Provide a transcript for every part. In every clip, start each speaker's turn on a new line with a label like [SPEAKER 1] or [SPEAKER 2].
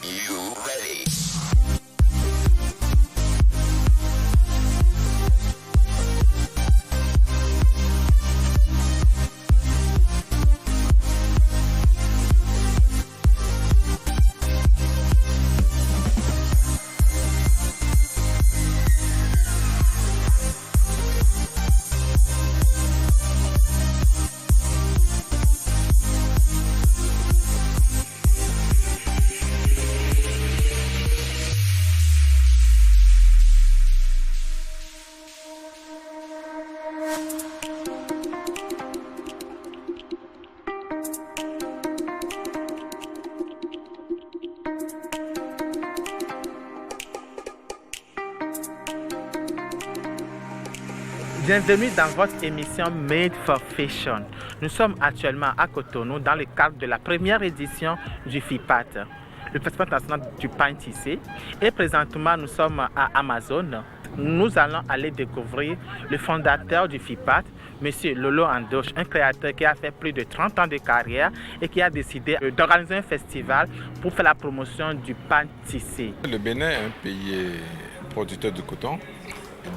[SPEAKER 1] you ready?
[SPEAKER 2] Bienvenue dans votre émission Made for Fashion. Nous sommes actuellement à Cotonou dans le cadre de la première édition du FIPAT, le Festival international du pain tissé. Et présentement, nous sommes à Amazon. Nous allons aller découvrir le fondateur du FIPAT, M. Lolo Andoche, un créateur qui a fait plus de 30 ans de carrière et qui a décidé d'organiser un festival pour faire la promotion du pain tissé.
[SPEAKER 3] Le Bénin est un pays producteur de coton.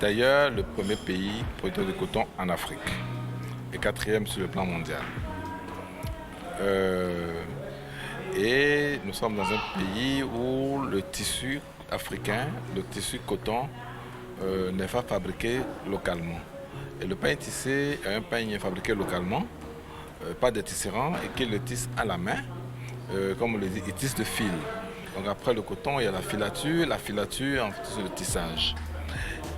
[SPEAKER 3] D'ailleurs, le premier pays producteur de coton en Afrique et quatrième sur le plan mondial. Et nous sommes dans un pays où le tissu africain, le tissu coton, n'est pas fabriqué localement. Et le pain tissé est un pain fabriqué localement, pas des tisserands, et qui le tisse à la main, comme on le dit, il tisse de fil. Donc après le coton, il y a la filature ensuite le tissage.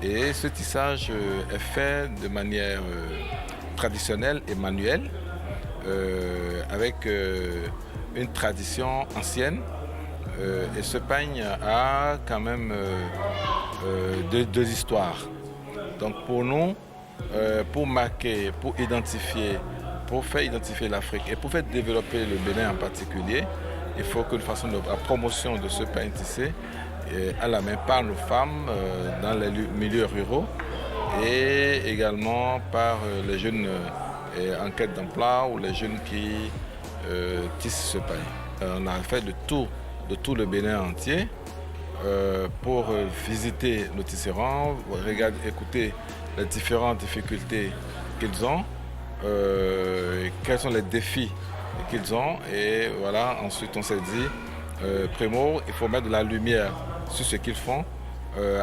[SPEAKER 3] Et ce tissage est fait de manière traditionnelle et manuelle, avec une tradition ancienne. Et ce peigne a quand même deux histoires. Donc pour nous, pour marquer, pour identifier, pour faire identifier l'Afrique et pour faire développer le Bénin en particulier, il faut que nous fassions la promotion de ce pain tissé à la main par nos femmes dans les milieux ruraux et également par les jeunes en quête d'emploi ou les jeunes qui tissent ce pain. On a fait le tour de tout le Bénin entier pour visiter nos tisserands, écouter les différentes difficultés qu'ils ont, quels sont les défis qu'ils ont, et voilà, ensuite on s'est dit, Primo, il faut mettre de la lumière sur ce qu'ils font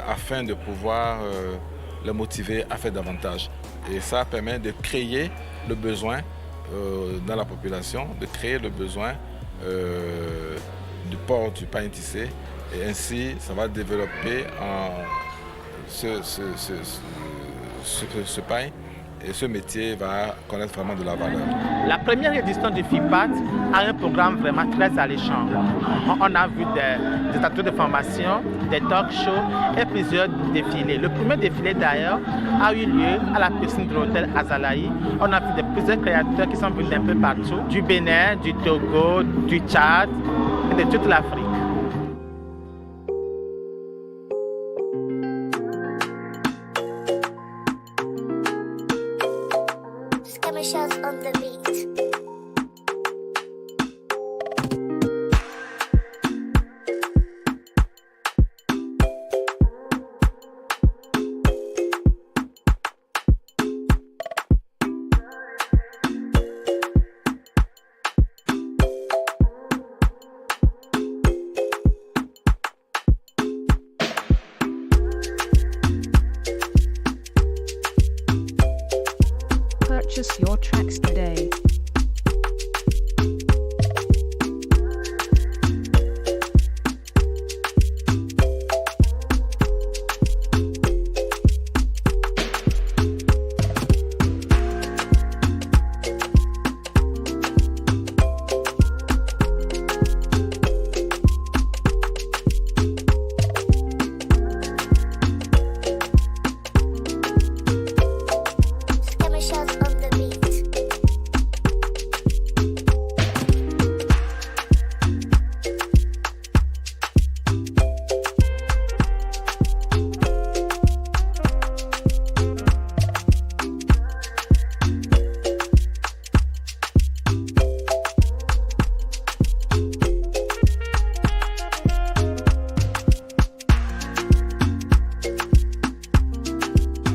[SPEAKER 3] afin de pouvoir les motiver à faire davantage. Et ça permet de créer le besoin dans la population, de créer le besoin du port du pain tissé. Et ainsi, ça va développer ce pain. Et ce métier va connaître vraiment de la valeur.
[SPEAKER 2] La première édition du FIPAT a un programme vraiment très alléchant. On a vu des ateliers de formation, des talk shows et plusieurs défilés. Le premier défilé d'ailleurs a eu lieu à la piscine de l'hôtel Azalaï. On a vu plusieurs créateurs qui sont venus d'un peu partout, du Bénin, du Togo, du Tchad et de toute l'Afrique.
[SPEAKER 4] On the beat.
[SPEAKER 5] Purchase your tracks today.
[SPEAKER 4] On the beat.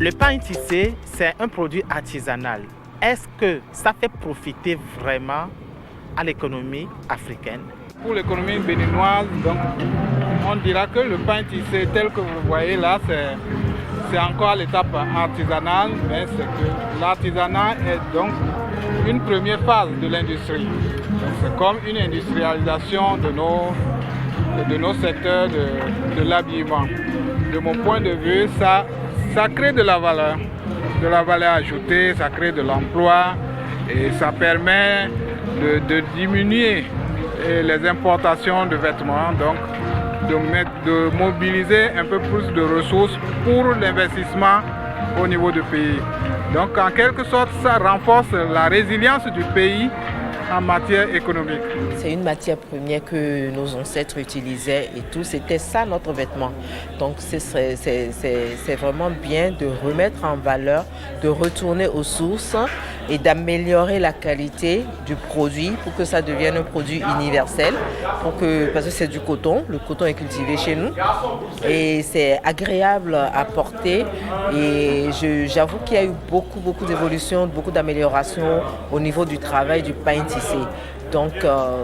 [SPEAKER 2] Le pain tissé, c'est un produit artisanal. Est-ce que ça fait profiter vraiment à l'économie africaine?
[SPEAKER 1] Pour l'économie béninoise, donc, on dira que le pain tissé tel que vous voyez là, c'est encore à l'étape artisanale, mais c'est que l'artisanat est donc une première phase de l'industrie. C'est comme une industrialisation de nos secteurs de l'habillement. De mon point de vue, ça crée de la valeur ajoutée, ça crée de l'emploi et ça permet de diminuer les importations de vêtements, donc de mobiliser un peu plus de ressources pour l'investissement au niveau du pays. Donc en quelque sorte, ça renforce la résilience du pays en matière économique.
[SPEAKER 6] C'est une matière première que nos ancêtres utilisaient et tout, c'était ça notre vêtement. Donc c'est vraiment bien de remettre en valeur, de retourner aux sources et d'améliorer la qualité du produit pour que ça devienne un produit universel, parce que c'est du coton, le coton est cultivé chez nous et c'est agréable à porter et j'avoue qu'il y a eu beaucoup d'évolutions, beaucoup d'améliorations au niveau du travail du pain tissé. Donc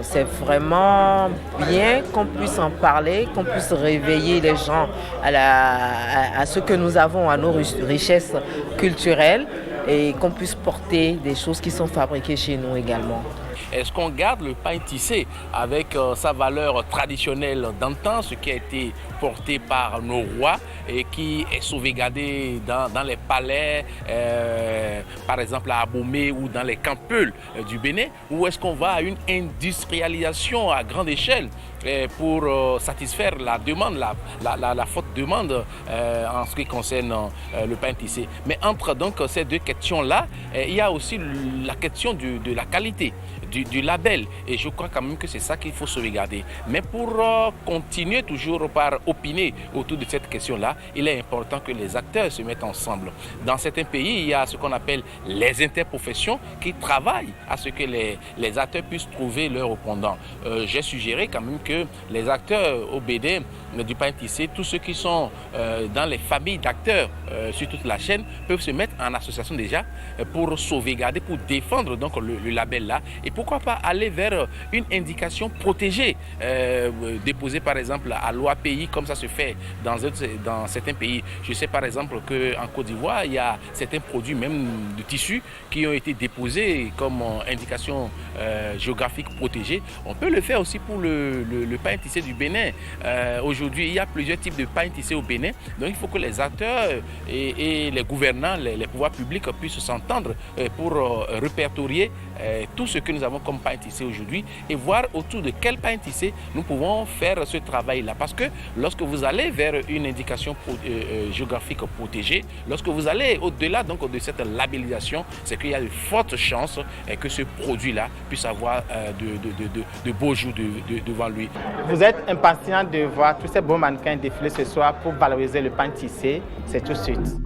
[SPEAKER 6] c'est vraiment bien qu'on puisse en parler, qu'on puisse réveiller les gens à ce que nous avons, à nos richesses culturelles et qu'on puisse porter des choses qui sont fabriquées chez nous également.
[SPEAKER 7] Est-ce qu'on garde le pain tissé avec sa valeur traditionnelle d'antan, ce qui a été porté par nos rois et qui est sauvegardé dans les palais, par exemple à Abomey ou dans les campules du Bénin, ou est-ce qu'on va à une industrialisation à grande échelle pour satisfaire la demande, la forte demande en ce qui concerne le pain tissé. Mais entre donc ces deux questions-là, il y a aussi la question de la qualité, du label. Et je crois quand même que c'est ça qu'il faut sauvegarder. Mais pour continuer toujours par opiner autour de cette question-là, il est important que les acteurs se mettent ensemble. Dans certains pays, il y a ce qu'on appelle les interprofessions qui travaillent à ce que les acteurs puissent trouver leur répondant. J'ai suggéré quand même que les acteurs au Bénin du pain tissé, tous ceux qui sont dans les familles d'acteurs sur toute la chaîne, peuvent se mettre en association déjà pour sauvegarder, pour défendre donc le label là. Et pourquoi pas aller vers une indication protégée, déposée par exemple à l'OAPI, comme ça se fait dans certains pays. Je sais par exemple qu'en Côte d'Ivoire, il y a certains produits même de tissu qui ont été déposés comme indication géographique protégée. On peut le faire aussi pour le pain tissé du Bénin. Aujourd'hui, il y a plusieurs types de pain tissé au Bénin. Donc il faut que les acteurs et les gouvernants, les pouvoirs publics puissent s'entendre pour répertorier tout ce que nous avons comme pain tissé aujourd'hui et voir autour de quel pain tissé nous pouvons faire ce travail-là. Parce que lorsque vous allez vers une indication géographique protégée, lorsque vous allez au-delà donc de cette labellisation, c'est qu'il y a de fortes chances que ce produit-là puisse avoir de beaux jours devant lui.
[SPEAKER 2] Vous êtes impatient de voir tous ces beaux mannequins défiler ce soir pour valoriser le pain tissé. C'est tout de suite.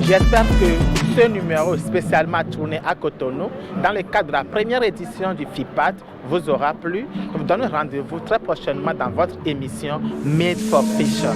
[SPEAKER 2] J'espère que ce numéro spécialement tourné à Cotonou, dans le cadre de la première édition du FIPAT, vous aura plu. Je vous donne rendez-vous très prochainement dans votre émission Made for Fashion.